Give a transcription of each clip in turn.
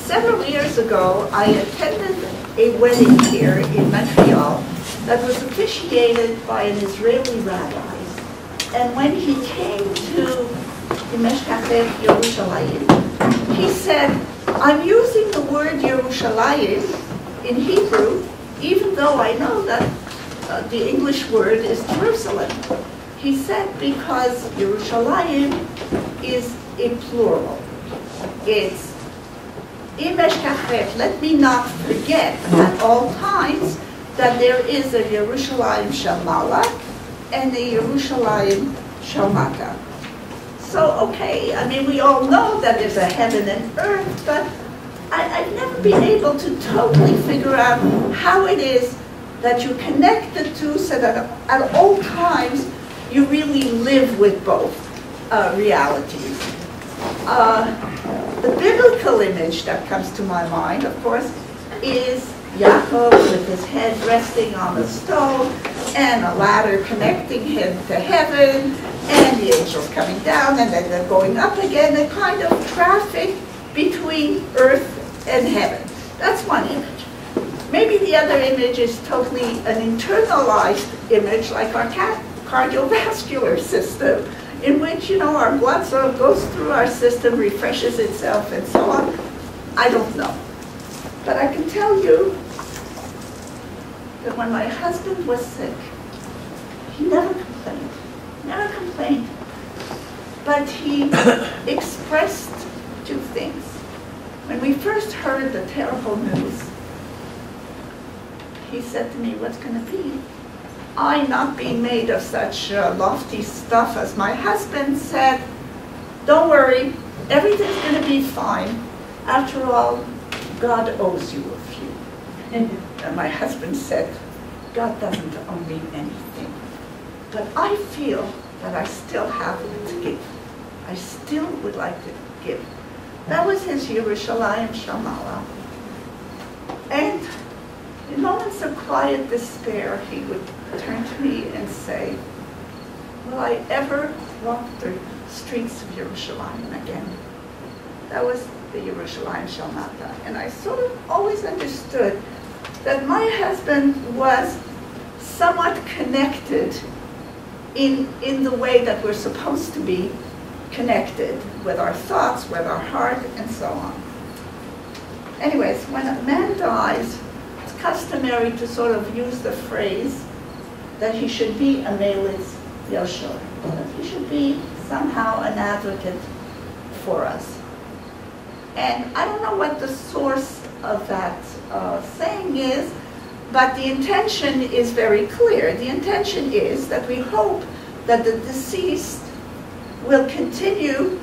Several years ago, I attended a wedding here in Montreal that was officiated by an Israeli rabbi. And when he came to Meshkachet Yerushalayim, he said, I'm using the word Yerushalayim in Hebrew, even though I know that the English word is Jerusalem. He said because Yerushalayim is a plural. It's Imeshkachet, let me not forget at all times that there is a Yerushalayim Shamala and a Yerushalayim Shamata. So, okay, I mean, we all know that there's a heaven and earth, but I've never been able to totally figure out how it is that you connect the two so that at all times you really live with both realities. The biblical image that comes to my mind, of course, is Yaakov with his head resting on the stone and a ladder connecting him to heaven and the angels coming down and then they're going up again, a kind of traffic between earth and heaven. That's one image. Maybe the other image is totally an internalized image like our cardiovascular system, in which, you know, our blood sort of goes through our system, refreshes itself, and so on. I don't know. But I can tell you that when my husband was sick, he never complained. But he expressed two things. When we first heard the terrible news, he said to me, what's going to be? I, not being made of such lofty stuff as my husband, said, don't worry, everything's going to be fine. After all, God owes you a few. And my husband said, God doesn't owe me anything. But I feel that I still have to give. I still would like to give. That was his Yerushalayim Shamala. And in moments of quiet despair, he would turn to me and say, will I ever walk the streets of Yerushalayim again? That was the Yerushalayim Shalmata. And I sort of always understood that my husband was somewhat connected in the way that we're supposed to be connected with our thoughts, with our heart, and so on. Anyways, when a man dies, it's customary to sort of use the phrase that he should be a Melitz Yosher, that he should be somehow an advocate for us. And I don't know what the source of that saying is, but the intention is very clear. The intention is that we hope that the deceased will continue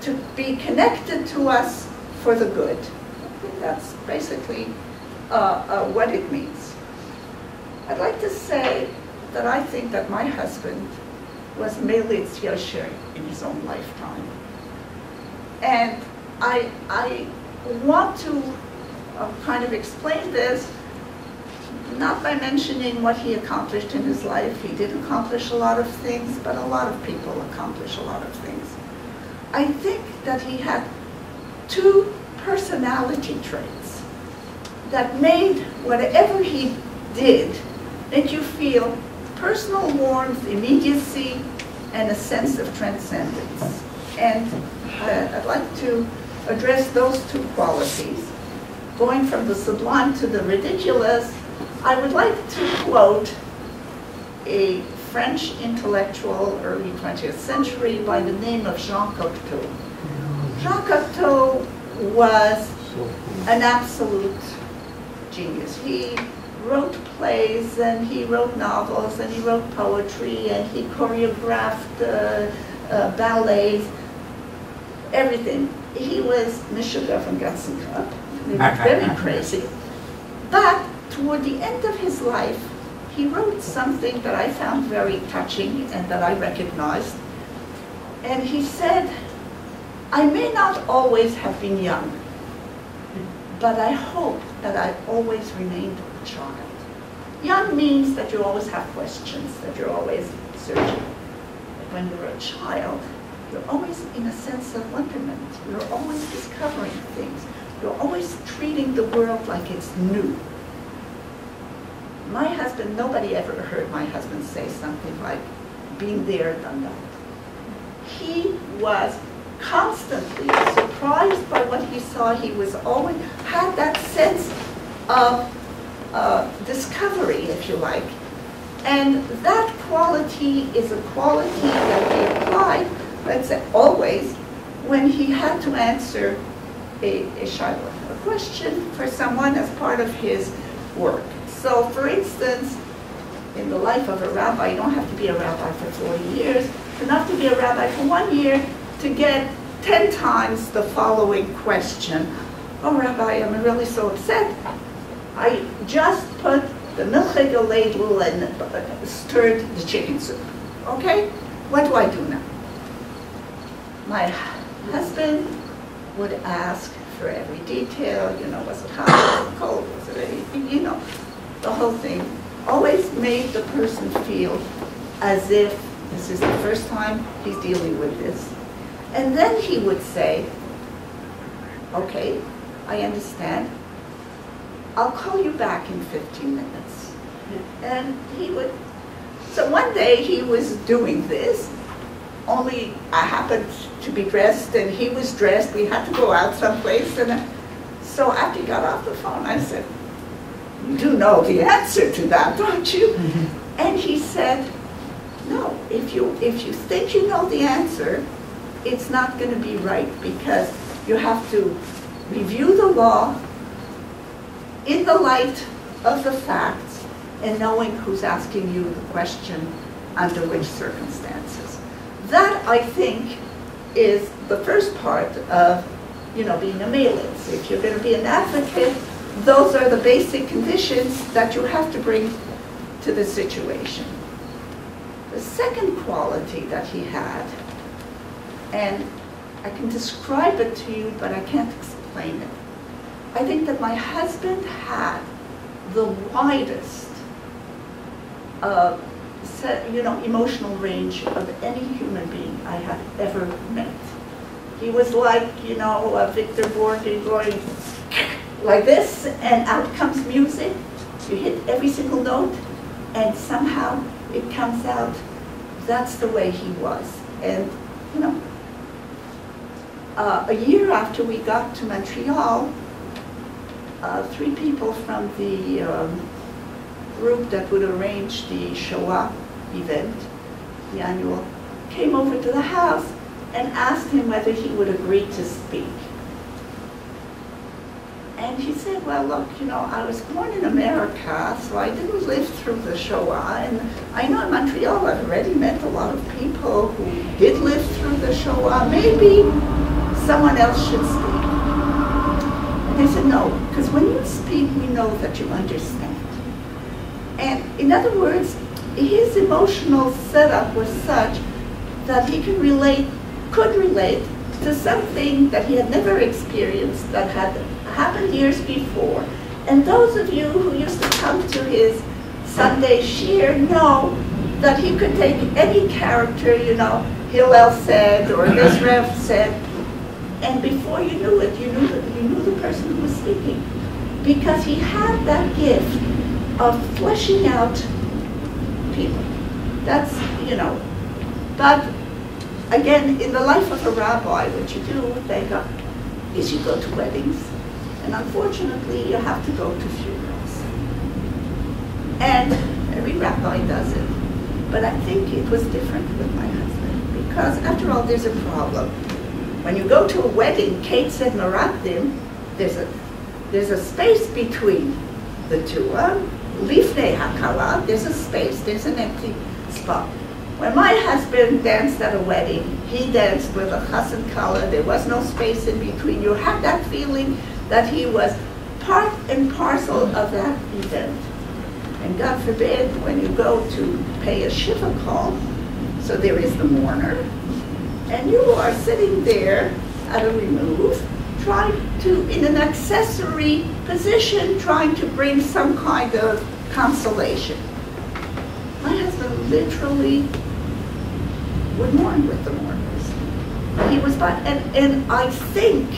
to be connected to us for the good. I think that's basically what it means. I'd like to say that I think that my husband was Melitz Yosher in his own lifetime. And I want to kind of explain this, not by mentioning what he accomplished in his life. He did accomplish a lot of things, but a lot of people accomplish a lot of things. I think that he had two personality traits that made whatever he did make you feel personal warmth, immediacy, and a sense of transcendence. And I'd like to address those two qualities. Going from the sublime to the ridiculous, I would like to quote a French intellectual, early 20th century, by the name of Jean Cocteau. Jean Cocteau was an absolute genius. He wrote plays, and he wrote novels, and he wrote poetry, and he choreographed ballets, everything. He was Mishuga von Gatzenkopf. He was very crazy. But toward the end of his life, he wrote something that I found very touching and that I recognized. And he said, I may not always have been young, but I hope that I've always remained a child. Young means that you always have questions, that you're always searching. But when you're a child, you're always in a sense of wonderment. You're always discovering things. You're always treating the world like it's new. My husband, nobody ever heard my husband say something like, been there, done that. He was constantly surprised by what he saw. He was always, had that sense of discovery, if you like. And that quality is a quality that he applied, let's say, always, when he had to answer a question for someone as part of his work. So, for instance, in the life of a rabbi, you don't have to be a rabbi for 40 years. It's enough to be a rabbi for 1 year to get 10 times the following question. Oh, Rabbi, I'm really so upset. I just put the milk in the ladle and stirred the chicken soup. Okay? What do I do now? My husband would ask for every detail. You know, was it hot, was it cold, was it anything? You know, the whole thing. Always made the person feel as if this is the first time he's dealing with this. And then he would say, okay, I understand. I'll call you back in 15 minutes. And he would, so one day he was doing this, only I happened to be dressed and he was dressed. We had to go out someplace. And so after he got off the phone, I said, you do know the answer to that, don't you? Mm-hmm. And he said, no, if you think you know the answer, it's not going to be right, because you have to review the law in the light of the facts and knowing who's asking you the question under which circumstances. That, I think, is the first part of, being a melitz. If you're going to be an advocate, those are the basic conditions that you have to bring to the situation. The second quality that he had, and I can describe it to you, but I can't explain it. I think that my husband had the widest, emotional range of any human being I have ever met. He was like, Victor Borge going like this, and out comes music. You hit every single note, and somehow it comes out. That's the way he was. And, a year after we got to Montreal, 3 people from the group that would arrange the Shoah event, the annual, came over to the house and asked him whether he would agree to speak. And he said, well, look, I was born in America, so I didn't live through the Shoah, and I know in Montreal I've already met a lot of people who did live through the Shoah. Maybe someone else should speak. And they said, no, because when you speak, we know that you understand. And in other words, his emotional setup was such that he could relate to something that he had never experienced, that had happened years before. And those of you who used to come to his Sunday shiur know that he could take any character, Hillel said, or this Rev said, and before you knew it, you knew the person who was speaking, because he had that gift of fleshing out people. That's, but again, in the life of a rabbi, what you do, is you go to weddings, and unfortunately, you have to go to funerals. And every rabbi does it. But I think it was different with my husband, because after all, there's a problem. When you go to a wedding, Kate said Maratim, there's a space between the two. Lifnei Hakala, there's a space, there's an empty spot. When my husband danced at a wedding, he danced with a chas and kala. There was no space in between. You had that feeling that he was part and parcel of that event. And God forbid, when you go to pay a shiva call, so there is the mourner, and you are sitting there at a remove, trying to, in an accessory position, trying to bring some kind of consolation. My husband literally would mourn with the mourners. He was, and I think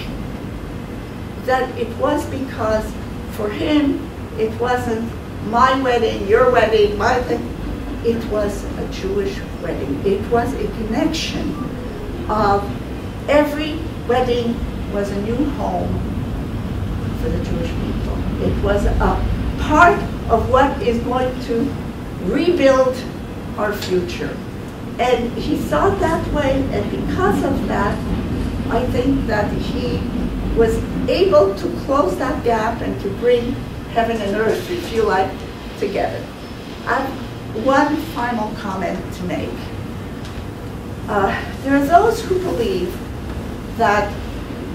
that it was because for him, it wasn't my wedding, your wedding, my thing. It was a Jewish wedding. It was a connection of every wedding was a new home for the Jewish people. It was a part of what is going to rebuild our future. And he saw it that way, and because of that, I think that he was able to close that gap and to bring heaven and earth, if you like, together. I have one final comment to make. There are those who believe that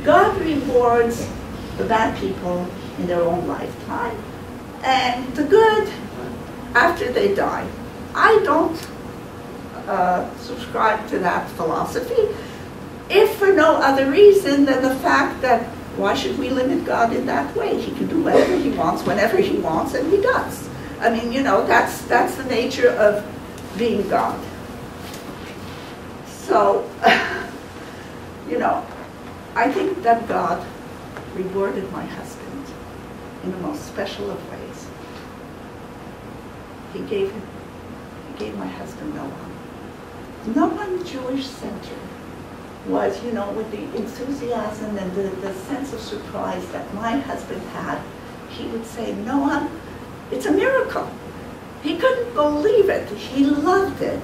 God rewards the bad people in their own lifetime and the good after they die. I don't subscribe to that philosophy, if for no other reason than the fact that why should we limit God in that way? He can do whatever he wants, whenever he wants, and he does. I mean, you know, that's the nature of being God. So, you know, I think that God rewarded my husband in the most special of ways. He gave my husband Noah. Noah Jewish Center was, you know, with the enthusiasm and the sense of surprise that my husband had, he would say, Noah, it's a miracle. He couldn't believe it. He loved it.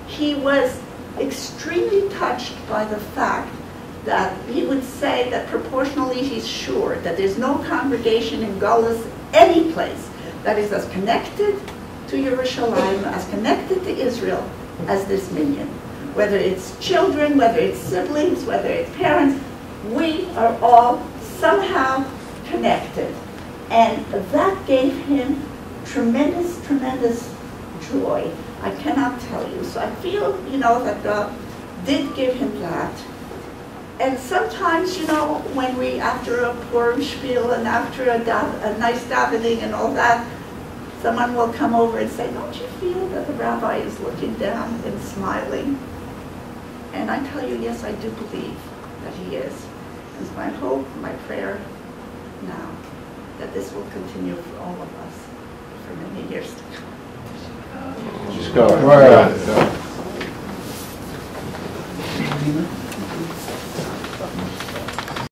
He was extremely touched by the fact that he would say that proportionally he's sure that there's no congregation in Gullus, any place, that is as connected to Yerushalayim, as connected to Israel as this minyan. Whether it's children, whether it's siblings, whether it's parents, we are all somehow connected. And that gave him tremendous, tremendous joy. I cannot tell you. So I feel, you know, that God did give him that. And sometimes, you know, when we, after a Purim spiel and after a nice davening and all that, someone will come over and say, don't you feel that the rabbi is looking down and smiling? And I tell you, yes, I do believe that he is. It's my hope, my prayer now, that this will continue for all of us for many years to come. Just go.